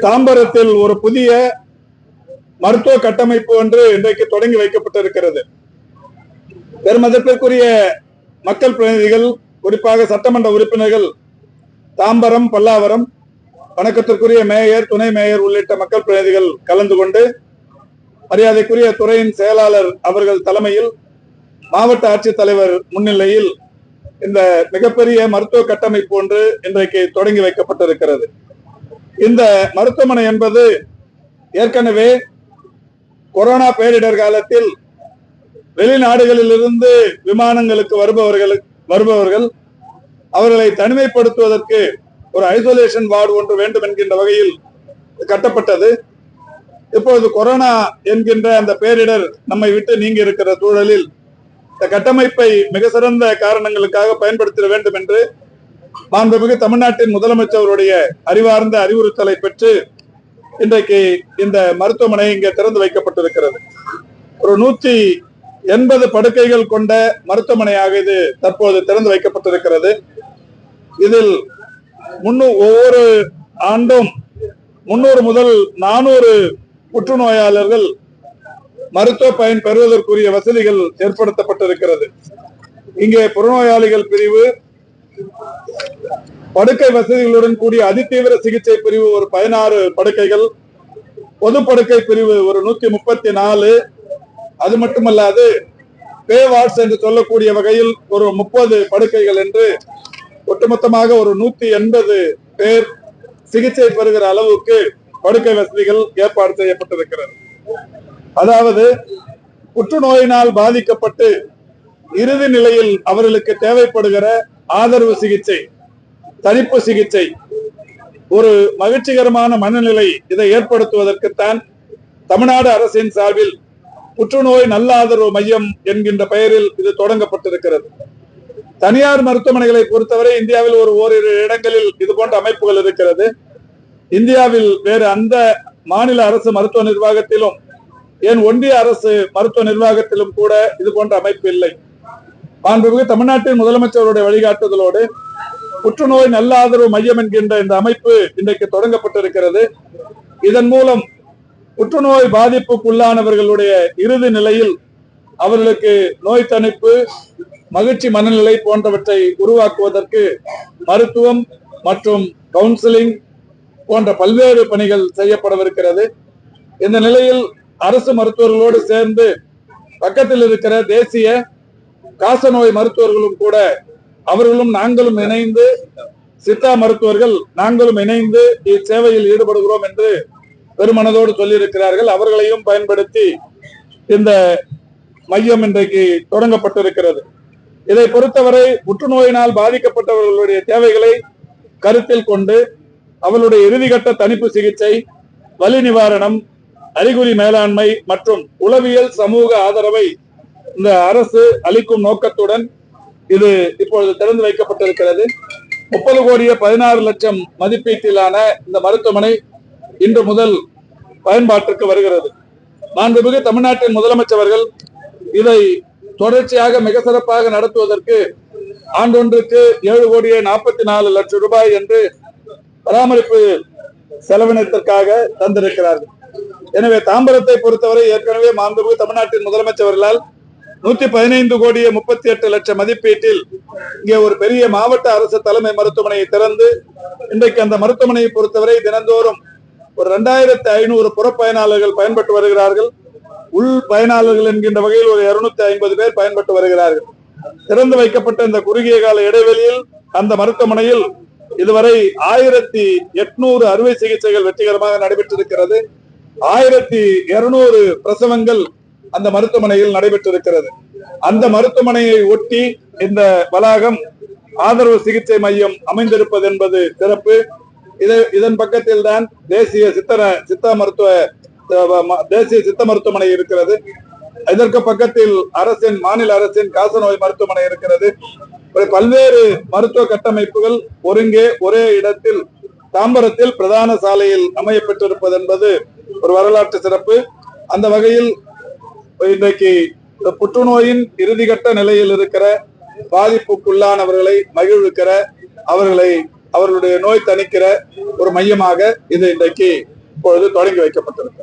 தாம்பரத்தில் ஒரு புதிய மருத்துவ கட்டமைப்பு ஒன்று இன்றைக்கு தொடங்கி வைக்கப்பட்டிருக்கிறது. பெருமதிப்பிற்குரிய மக்கள் பிரதிநிதிகள், குறிப்பாக சட்டமன்ற உறுப்பினர்கள், தாம்பரம், பல்லாவரம், வணக்கத்திற்குரிய மேயர், துணை மேயர் உள்ளிட்ட மக்கள் பிரதிநிதிகள் கலந்து கொண்டு மரியாதைக்குரிய துறையின் செயலாளர் அவர்கள் தலைமையில், மாவட்ட ஆட்சித்தலைவர் முன்னிலையில் இந்த மிகப்பெரிய மருத்துவ கட்டமைப்பு ஒன்று இன்றைக்கு தொடங்கி வைக்கப்பட்டிருக்கிறது. இந்த மருத்துவமனை என்பது ஏற்கனவே கொரோனா பேரிடர் காலத்தில் வெளிநாடுகளில் இருந்து விமானங்களுக்கு வருபவர்கள் அவர்களை தனிமைப்படுத்துவதற்கு ஒரு ஐசோலேஷன் வார்டு ஒன்று வேண்டும் என்கின்ற வகையில் கட்டப்பட்டது. இப்பொழுது கொரோனா என்கின்ற அந்த பேரிடர் நம்மை விட்டு நீங்கி இருக்கிற சூழலில் இந்த கட்டமைப்பை மிக சிறந்த காரணங்களுக்காக பயன்படுத்த வேண்டும் என்று மாண்புமிகு தமிழ்நாட்டின் முதலமைச்சருடைய அறிவார்ந்த அறிவுறுத்தலை பெற்று இன்றைக்கு இந்த மருத்துவமனை இங்கே திறந்து வைக்கப்பட்டிருக்கிறது. ஒரு 180 படுக்கைகள் கொண்ட மருத்துவமனையாக இது தற்போது திறந்து வைக்கப்பட்டிருக்கிறது. இதில் ஒவ்வொரு ஆண்டும் 300 முதல் 400 புற்றுநோயாளர்கள் மருத்துவ பயன் பெறுவதற்குரிய வசதிகள் ஏற்படுத்தப்பட்டிருக்கிறது. இங்கே புறநோயாளிகள் பிரிவு, படுக்கை வசதிகளுடன் கூடிய அதிதீவிர சிகிச்சை பிரிவு ஒரு 16 படுக்கைகள், பொது படுக்கை பிரிவு ஒரு 134, அது மட்டுமல்லாது பே வார்ட்ஸ் என்று சொல்லக்கூடிய வகையில் ஒரு 30 படுக்கைகள் என்று ஒட்டுமொத்தமாக ஒரு 180 பேர் சிகிச்சை பெறுகிற அளவுக்கு படுக்கை வசதிகள் ஏற்பாடு செய்யப்பட்டிருக்கிறது. அதாவது புற்றுநோயினால் பாதிக்கப்பட்டு இறுதி நிலையில் அவர்களுக்கு தேவைப்படுகிற ஆதரவு சிகிச்சை, தணிப்பு சிகிச்சை, ஒரு மகிழ்ச்சிகரமான மனநிலை, இதை ஏற்படுத்துவதற்குத்தான் தமிழ்நாடு அரசின் சார்பில் புற்றுநோய் நல்ல ஆதரவு மையம் என்கின்ற பெயரில் இது தொடங்கப்பட்டிருக்கிறது. தனியார் மருத்துவமனைகளை பொறுத்தவரை இந்தியாவில் ஓரிரு இடங்களில் இது போன்ற அமைப்புகள் இருக்கிறது. இந்தியாவில் வேறு அந்த மாநில அரசு மருத்துவ நிர்வாகத்திலும், ஏன் ஒன்றிய அரசு மருத்துவ நிர்வாகத்திலும் கூட இது போன்ற அமைப்பு இல்லை. மாண்புமிகு தமிழ்நாட்டின் முதலமைச்சருடைய வழிகாட்டுதலோடு புற்றுநோய் நல்ல ஆதரவு மையம் என்கின்ற இந்த அமைப்பு இன்றைக்கு தொடங்கப்பட்டிருக்கிறது. இதன் மூலம் புற்றுநோய் பாதிப்புக்குள்ளானவர்களுடைய இறுதி நிலையில் அவர்களுக்கு நோய் தணிப்பு, மகிழ்ச்சி மனநிலை போன்றவற்றை உருவாக்குவதற்கு மருத்துவம் மற்றும் கவுன்சிலிங் போன்ற பல்வேறு பணிகள் செய்யப்படவிருக்கிறது. இந்த நிலையில் அரசு மருத்துவர்களோடு சேர்ந்து பக்கத்தில் இருக்கிற தேசிய காசநோய் மருத்துவர்களும் கூட, அவர்களும் நாங்களும் இணைந்து, சித்தா மருத்துவர்கள் நாங்களும் இணைந்து இச்சேவையில் ஈடுபடுகிறோம் என்று பெருமனதோடு சொல்லியிருக்கிறார்கள். அவர்களையும் பயன்படுத்தி இந்த மையம் இன்றைக்கு தொடங்கப்பட்டிருக்கிறது. இதை பொறுத்தவரை புற்றுநோயினால் பாதிக்கப்பட்டவர்களுடைய தேவைகளை கருத்தில் கொண்டு அவர்களுடைய இறுதிக்கட்ட தணிப்பு சிகிச்சை, வலி நிவாரணம், அறிகுறி மேலாண்மை மற்றும் உளவியல் சமூக ஆதரவை இந்த அரசு அளிக்கும் நோக்கத்துடன் இது இப்பொழுது திறந்து வைக்கப்பட்டிருக்கிறது. 30,16,00,000 மதிப்பீட்டிலான இந்த மருத்துவமனை இன்று முதல் பயன்பாட்டிற்கு வருகிறது. மாண்புமிகு தமிழ்நாட்டின் முதலமைச்சர்கள் இதை தொடர்ச்சியாக மிக சிறப்பாக நடத்துவதற்கு ஆண்டொன்றுக்கு 7,44,00,000 ரூபாய் என்று பராமரிப்பு செலவினத்திற்காக தந்திருக்கிறார்கள். எனவே தாம்பரத்தை பொறுத்தவரை ஏற்கனவே மாண்புமிகு தமிழ்நாட்டின் முதலமைச்சர்களால் 115,38,00,000 மதிப்பீட்டில் இங்கே ஒரு பெரிய மாவட்ட அரசு தலைமை மருத்துவமனையை திறந்து இன்றைக்கு அந்த மருத்துவமனையை பொறுத்தவரை தினந்தோறும் ஒரு 2,500 புறப்பயனாளர்கள் பயன்பட்டு வருகிறார்கள். உள் பயனாளர்கள் என்கின்ற வகையில் ஒரு 250 பேர் பயன்பட்டு வருகிறார்கள். திறந்து வைக்கப்பட்ட இந்த குறுகிய கால இடைவெளியில் அந்த மருத்துவமனையில் இதுவரை 1,800 அறுவை சிகிச்சைகள் வெற்றிகரமாக நடைபெற்றிருக்கிறது. 1,200 பிரசவங்கள் அந்த மருத்துவமனையில் நடைபெற்றிருக்கிறது. அந்த மருத்துவமனையை ஒட்டி இந்த வளாகம் ஆதரவு சிகிச்சை மையம் அமைந்திருப்பது என்பது சிறப்பு. இதன் பக்கத்தில் தான் தேசிய சித்த மருத்துவமனை இருக்கிறது. இதற்கு பக்கத்தில் மாநில அரசின் காசநோய் மருத்துவமனை இருக்கிறது. பல்வேறு மருத்துவ கட்டமைப்புகள் ஒருங்கே ஒரே இடத்தில் தாம்பரத்தில் பிரதான சாலையில் அமைய பெற்றிருப்பது என்பது ஒரு வரலாற்று சிறப்பு. அந்த வகையில் இன்றைக்கு புற்றுநோயின் இறுதிக்கட்ட நிலையில் இருக்கிற பாதிப்புக்குள்ளானவர்களை மகிழ்விக்கிற, அவர்களை அவர்களுடைய நோய் தணிக்கிற ஒரு மையமாக இது இன்றைக்கு இப்பொழுது தொடங்கி வைக்கப்பட்டிருக்கிறது.